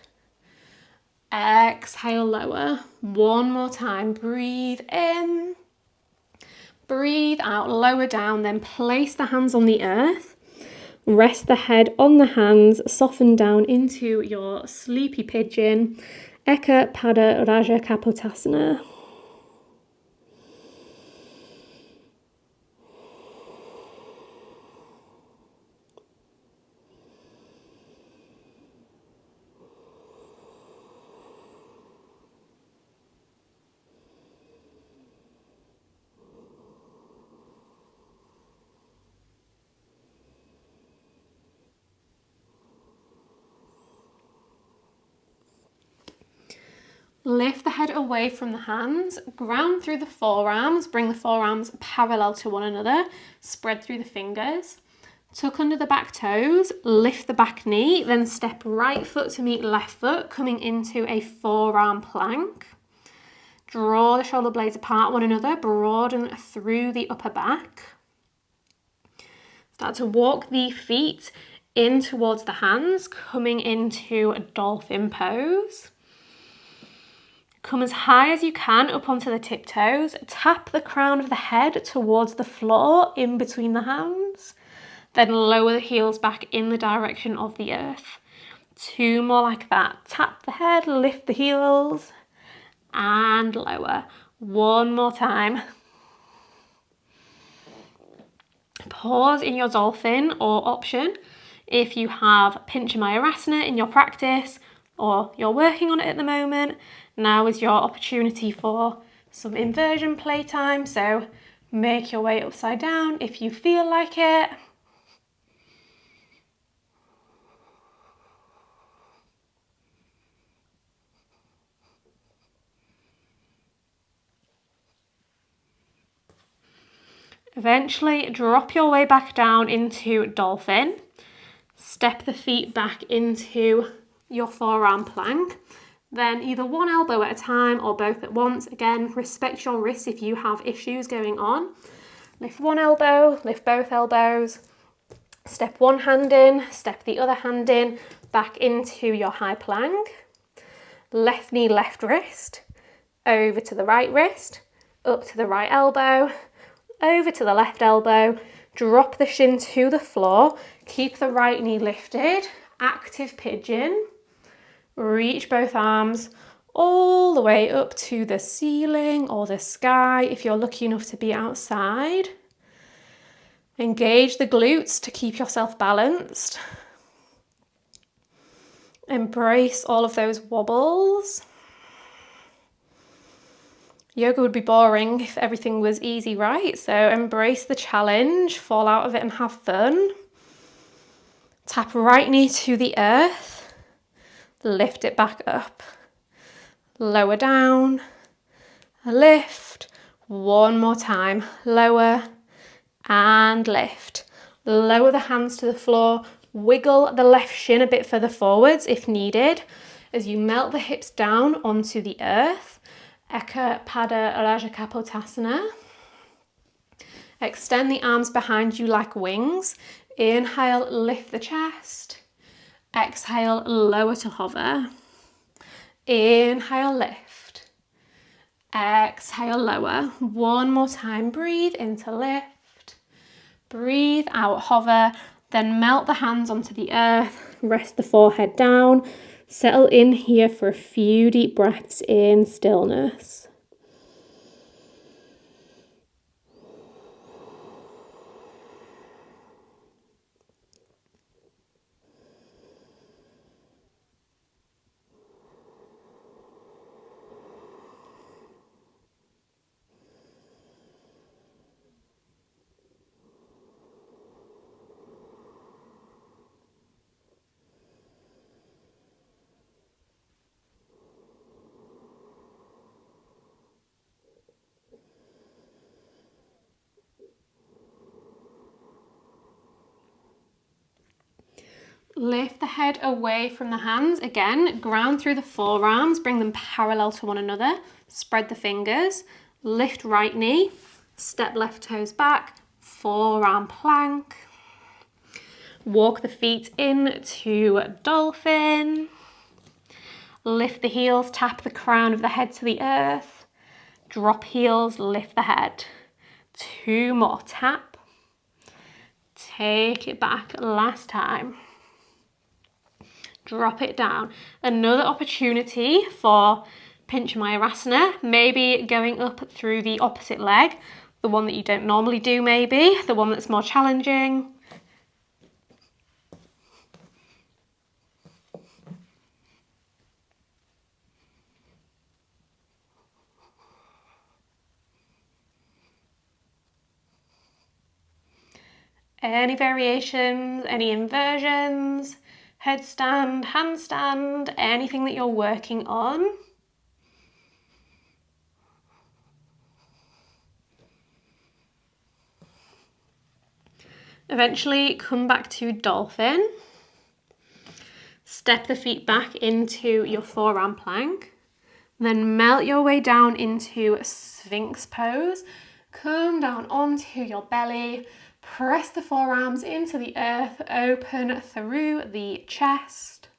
Exhale, lower. One more time. Breathe in. Breathe out, lower down, then place the hands on the earth. Rest the head on the hands, soften down into your sleepy pigeon. Eka Pada Raja Kapotasana. Lift the head away from the hands, ground through the forearms, bring the forearms parallel to one another, spread through the fingers. Tuck under the back toes, lift the back knee, then step right foot to meet left foot, coming into a forearm plank. Draw the shoulder blades apart one another, broaden through the upper back. Start to walk the feet in towards the hands, coming into a dolphin pose. Come as high as you can up onto the tiptoes. Tap the crown of the head towards the floor in between the hands. Then lower the heels back in the direction of the earth. 2 more like that. Tap the head, lift the heels, and lower. 1 more time. Pause in your dolphin or option if you have Pincha Mayurasana in your practice or you're working on it at the moment. Now is your opportunity for some inversion playtime, so make your way upside down if you feel like it. Eventually drop your way back down into dolphin. Step the feet back into your forearm plank. Then either one elbow at a time or both at once. Again, respect your wrists if you have issues going on. Lift one elbow, lift both elbows. Step one hand in, step the other hand in, back into your high plank. Left knee, left wrist, over to the right wrist, up to the right elbow, over to the left elbow. Drop the shin to the floor. Keep the right knee lifted. Active pigeon. Reach both arms all the way up to the ceiling or the sky if you're lucky enough to be outside. Engage the glutes to keep yourself balanced. Embrace all of those wobbles. Yoga would be boring if everything was easy, right? So embrace the challenge, fall out of it and have fun. Tap right knee to the earth. Lift it back up. Lower down. Lift. 1 more time. Lower and lift. Lower the hands to the floor. Wiggle the left shin a bit further forwards if needed as you melt the hips down onto the earth. Eka Pada Raja Kapotasana. Extend the arms behind you like wings. Inhale, lift the chest. Exhale, lower to hover. Inhale, lift. Exhale, lower. 1 more time. Breathe into lift. Breathe out, hover. Then melt the hands onto the earth. Rest the forehead down. Settle in here for a few deep breaths in stillness. Lift the head away from the hands. Again, ground through the forearms, bring them parallel to one another. Spread the fingers, lift right knee, step left toes back, forearm plank. Walk the feet into dolphin. Lift the heels, tap the crown of the head to the earth. Drop heels, lift the head. 2 more, tap. Take it back, last time. Drop it down. Another opportunity for Pinchamayurasana, maybe going up through the opposite leg, the one that you don't normally do maybe, the one that's more challenging. Any variations, any inversions, headstand, handstand, anything that you're working on. Eventually come back to dolphin. Step the feet back into your forearm plank. Then melt your way down into Sphinx pose. Come down onto your belly. Press the forearms into the earth, open through the chest.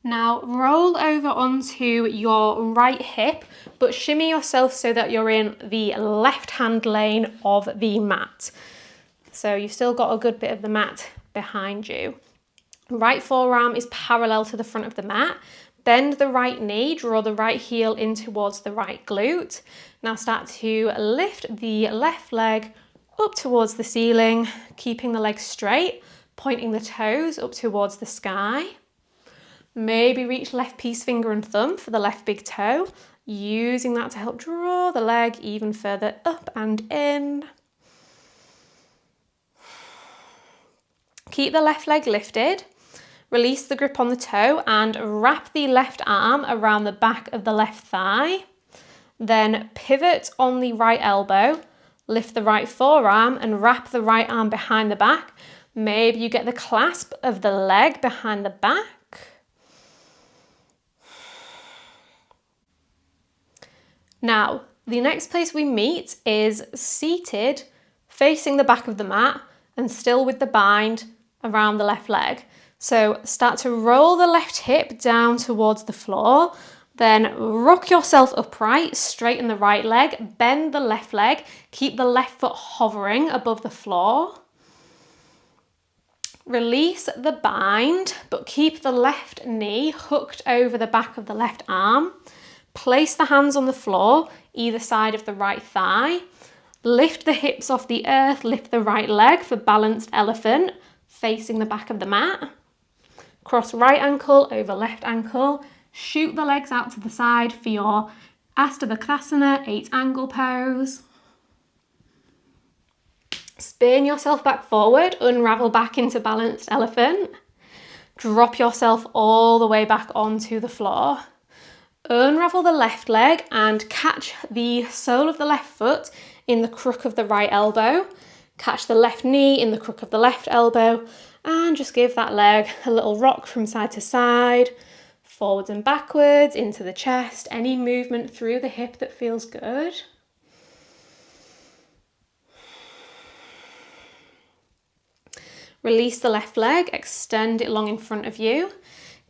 Now roll over onto your right hip, but shimmy yourself so that you're in the left-hand lane of the mat. So you've still got a good bit of the mat behind you. Right forearm is parallel to the front of the mat. Bend the right knee, draw the right heel in towards the right glute. Now start to lift the left leg up towards the ceiling, keeping the legs straight, pointing the toes up towards the sky. Maybe reach left peace finger and thumb for the left big toe, using that to help draw the leg even further up and in. Keep the left leg lifted. Release the grip on the toe and wrap the left arm around the back of the left thigh. Then pivot on the right elbow, lift the right forearm and wrap the right arm behind the back. Maybe you get the clasp of the leg behind the back. Now, the next place we meet is seated, facing the back of the mat and still with the bind around the left leg. So start to roll the left hip down towards the floor, then rock yourself upright, straighten the right leg, bend the left leg, keep the left foot hovering above the floor. Release the bind, but keep the left knee hooked over the back of the left arm. Place the hands on the floor, either side of the right thigh. Lift the hips off the earth, lift the right leg for balanced elephant, facing the back of the mat. Cross right ankle over left ankle. Shoot the legs out to the side for your Astabhakrasana 8-angle pose. Spin yourself back forward, unravel back into balanced elephant. Drop yourself all the way back onto the floor. Unravel the left leg and catch the sole of the left foot in the crook of the right elbow. Catch the left knee in the crook of the left elbow and just give that leg a little rock from side to side, forwards and backwards, into the chest, any movement through the hip that feels good. Release the left leg, extend it long in front of you.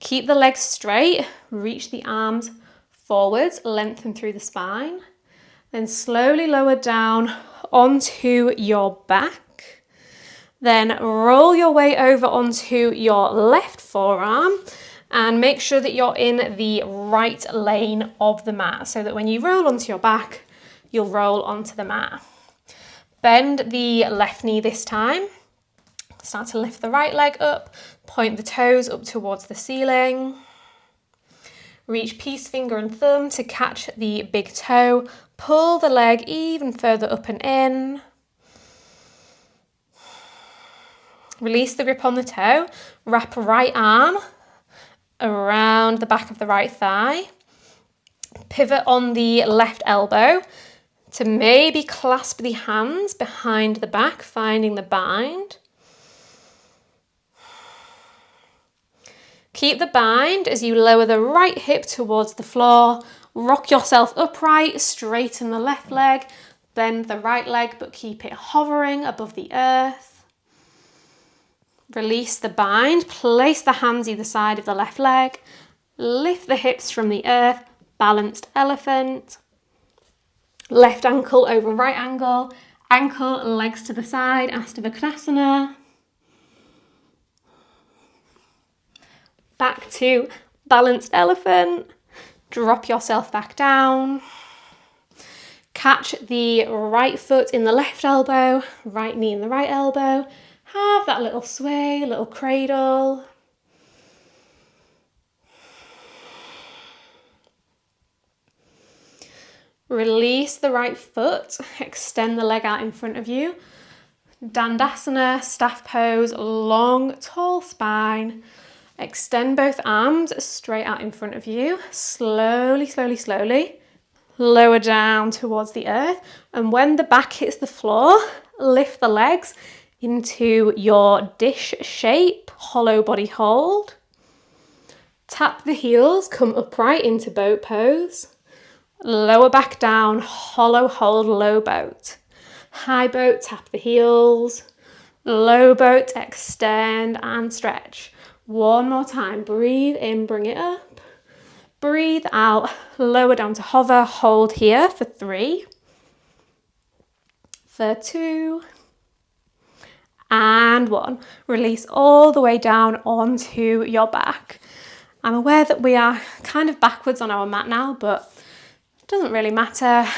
Keep the legs straight, reach the arms forwards, lengthen through the spine. Then slowly lower down onto your back. Then roll your way over onto your left forearm and make sure that you're in the right lane of the mat so that when you roll onto your back, you'll roll onto the mat. Bend the left knee this time. Start to lift the right leg up, point the toes up towards the ceiling. Reach peace finger and thumb to catch the big toe. Pull the leg even further up and in. Release the grip on the toe. Wrap right arm around the back of the right thigh. Pivot on the left elbow. to maybe clasp the hands behind the back, finding the bind. Keep the bind as you lower the right hip towards the floor. Rock yourself upright, straighten the left leg, bend the right leg, but keep it hovering above the earth. Release the bind, place the hands either side of the left leg, lift the hips from the earth, balanced elephant. Left ankle over right ankle, legs to the side, Ashtavakranasana. Back to balanced elephant. Drop yourself back down. Catch the right foot in the left elbow, right knee in the right elbow. Have that little sway, little cradle. Release the right foot, extend the leg out in front of you. Dandasana, staff pose, long, tall spine. Extend both arms straight out in front of you. Slowly, slowly, slowly. Lower down towards the earth. And when the back hits the floor, lift the legs into your dish shape, hollow body hold. Tap the heels, come upright into boat pose. Lower back down, hollow hold, low boat. High boat, tap the heels. Low boat, extend and stretch. One more time, breathe in, bring it up. Breathe out, lower down to hover, hold here for 3, for 2, and 1. Release all the way down onto your back. I'm aware that we are kind of backwards on our mat now, but it doesn't really matter.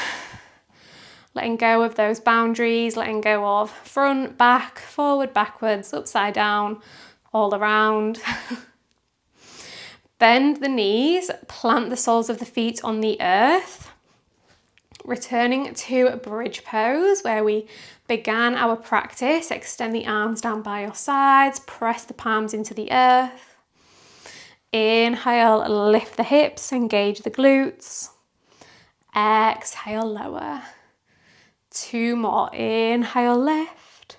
Letting go of those boundaries, letting go of front, back, forward, backwards, upside down, all around. Bend the knees, plant the soles of the feet on the earth. Returning to a bridge pose where we began our practice. Extend the arms down by your sides, press the palms into the earth. Inhale, lift the hips, engage the glutes. Exhale, lower. 2 more. Inhale, lift.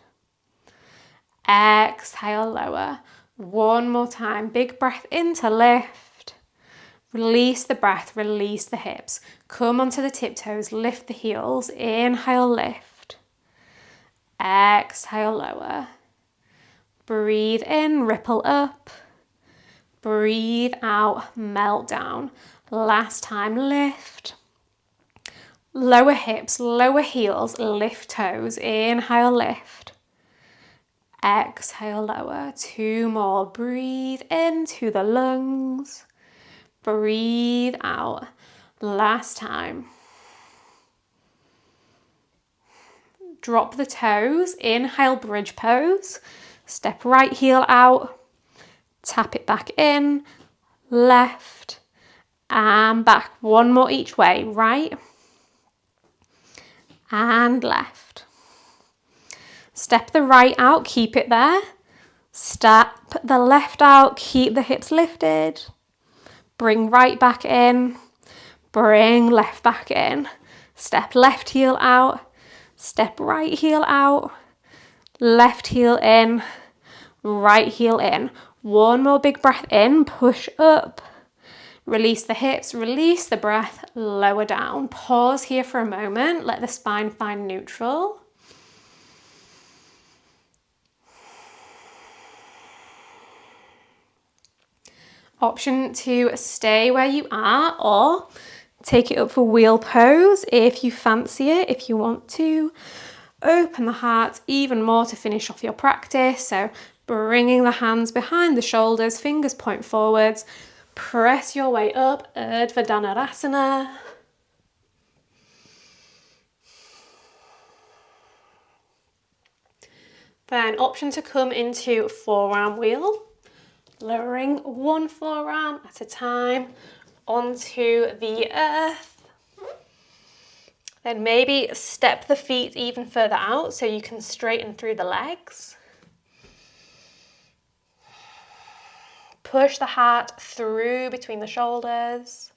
Exhale, lower. 1 more time. Big breath in to lift. Release the breath, release the hips. Come onto the tiptoes, lift the heels. Inhale, lift. Exhale, lower. Breathe in, ripple up. Breathe out, melt down. Last time, lift. Lower hips, lower heels, lift toes. Inhale, lift. Exhale, lower. 2 more. Breathe into the lungs. Breathe out. Last time. Drop the toes. Inhale, bridge pose. Step right heel out. Tap it back in. Left. And back. 1 more each way. Right. And left. Step the right out, keep it there. Step the left out, keep the hips lifted. Bring right back in. Bring left back in. Step left heel out. Step right heel out. Left heel in. Right heel in. 1 more big breath in, push up. Release the hips, release the breath, lower down. Pause here for a moment, let the spine find neutral. Option to stay where you are or take it up for wheel pose if you fancy it, if you want to. Open the heart even more to finish off your practice. So bringing the hands behind the shoulders, fingers point forwards. Press your way up, Urdhva Dhanurasana. Then option to come into forearm wheel. Lowering 1 forearm at a time onto the earth. Then maybe step the feet even further out so you can straighten through the legs. Push the heart through between the shoulders.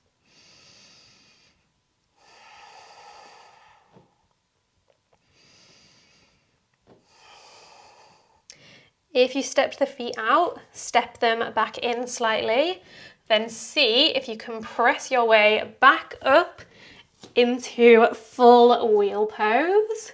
If you stepped the feet out, step them back in slightly, then see if you can press your way back up into full wheel pose.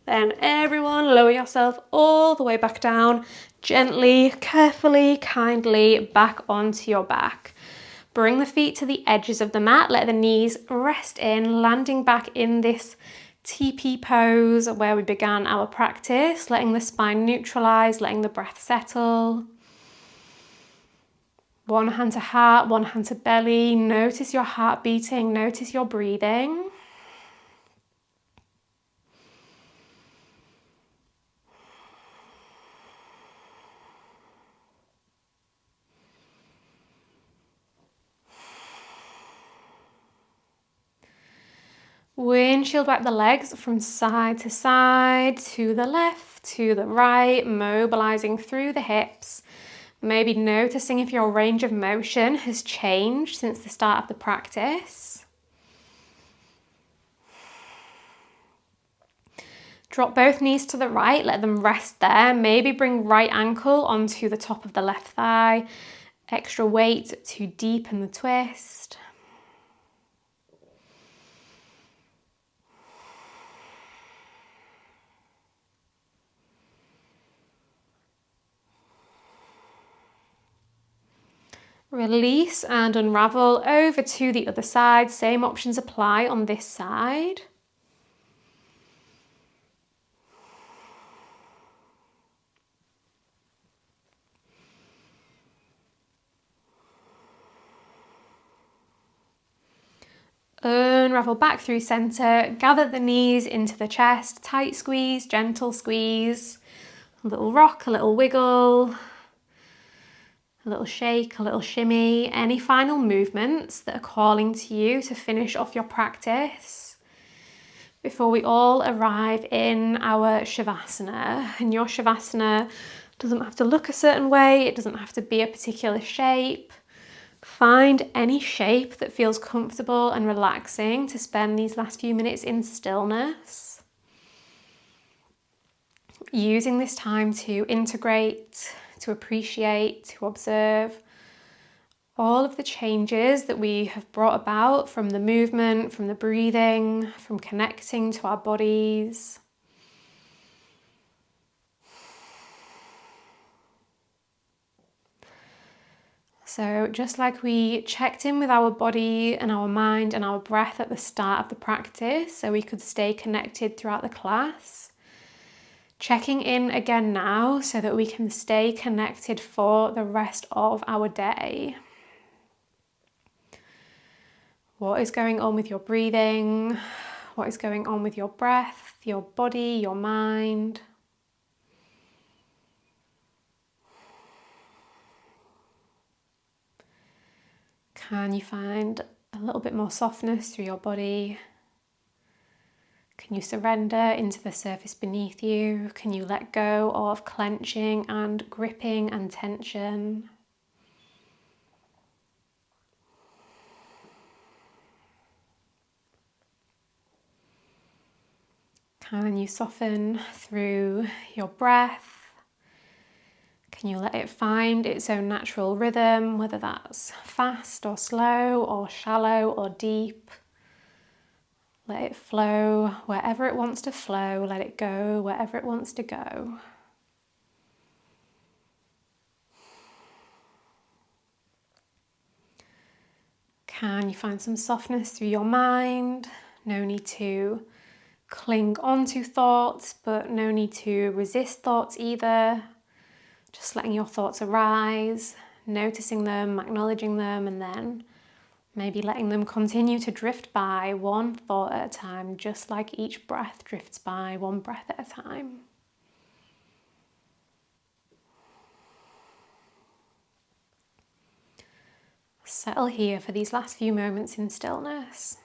Then everyone lower yourself all the way back down, gently, carefully, kindly back onto your back. Bring the feet to the edges of the mat, let the knees rest in, landing back in this TP pose where we began our practice, letting the spine neutralize, letting the breath settle. One hand to heart, one hand to belly. Notice your heart beating, notice your breathing. Windshield wipe the legs from side to side, to the left, to the right, mobilizing through the hips. Maybe noticing if your range of motion has changed since the start of the practice. Drop both knees to the right, let them rest there. Maybe bring right ankle onto the top of the left thigh. Extra weight to deepen the twist. Release and unravel over to the other side. Same options apply on this side. Unravel back through center, gather the knees into the chest, tight squeeze, gentle squeeze, a little rock, a little wiggle, a little shake, a little shimmy. Any final movements that are calling to you to finish off your practice before we all arrive in our Shavasana. And your Shavasana doesn't have to look a certain way, it doesn't have to be a particular shape. Find any shape that feels comfortable and relaxing to spend these last few minutes in stillness. Using this time to integrate, to appreciate, to observe all of the changes that we have brought about from the movement, from the breathing, from connecting to our bodies. So just like we checked in with our body and our mind and our breath at the start of the practice so we could stay connected throughout the class, checking in again now so that we can stay connected for the rest of our day. What is going on with your breathing? What is going on with your breath, your body, your mind? Can you find a little bit more softness through your body? Can you surrender into the surface beneath you? Can you let go of clenching and gripping and tension? Can you soften through your breath? Can you let it find its own natural rhythm, whether that's fast or slow or shallow or deep? Let it flow wherever it wants to flow. Let it go wherever it wants to go. Can you find some softness through your mind? No need to cling on to thoughts, but no need to resist thoughts either. Just letting your thoughts arise, noticing them, acknowledging them, and then maybe letting them continue to drift by one thought at a time, just like each breath drifts by one breath at a time. Settle here for these last few moments in stillness.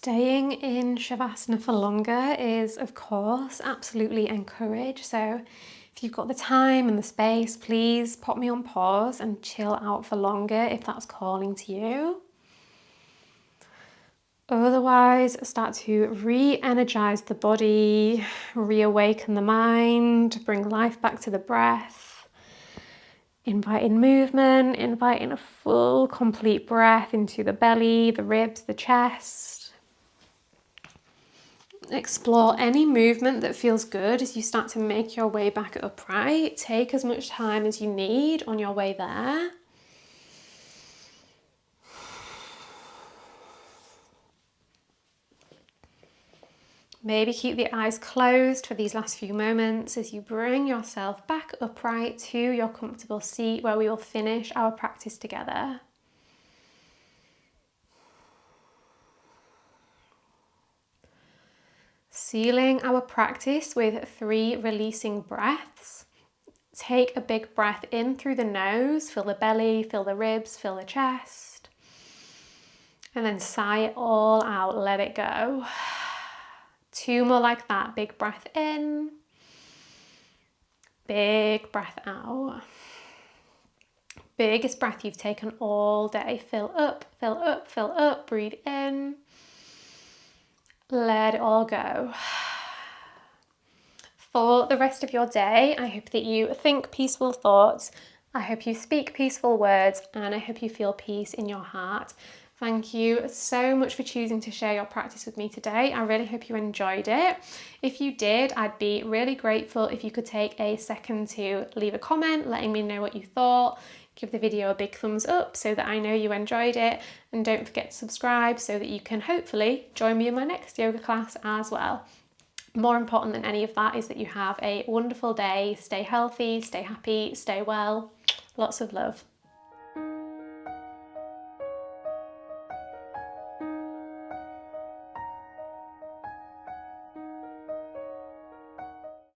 Staying in Shavasana for longer is, of course, absolutely encouraged. So if you've got the time and the space, please pop me on pause and chill out for longer if that's calling to you. Otherwise, start to re-energize the body, reawaken the mind, bring life back to the breath. Invite in movement, invite in a full, complete breath into the belly, the ribs, the chest. Explore any movement that feels good as you start to make your way back upright. Take as much time as you need on your way there. Maybe keep the eyes closed for these last few moments as you bring yourself back upright to your comfortable seat where we will finish our practice together. Sealing our practice with 3 releasing breaths. Take a big breath in through the nose, fill the belly, fill the ribs, fill the chest. And then sigh it all out, let it go. 2 more like that. Big breath in. Big breath out. Biggest breath you've taken all day. Fill up, fill up, fill up. Breathe in. Let it all go. For the rest of your day, I hope that you think peaceful thoughts. I hope you speak peaceful words, and I hope you feel peace in your heart. Thank you so much for choosing to share your practice with me today. I really hope you enjoyed it. If you did, I'd be really grateful if you could take a second to leave a comment letting me know what you thought. Give the video a big thumbs up so that I know you enjoyed it, and don't forget to subscribe so that you can hopefully join me in my next yoga class as well. More important than any of that is that you have a wonderful day. Stay healthy, stay happy, stay well. Lots of love.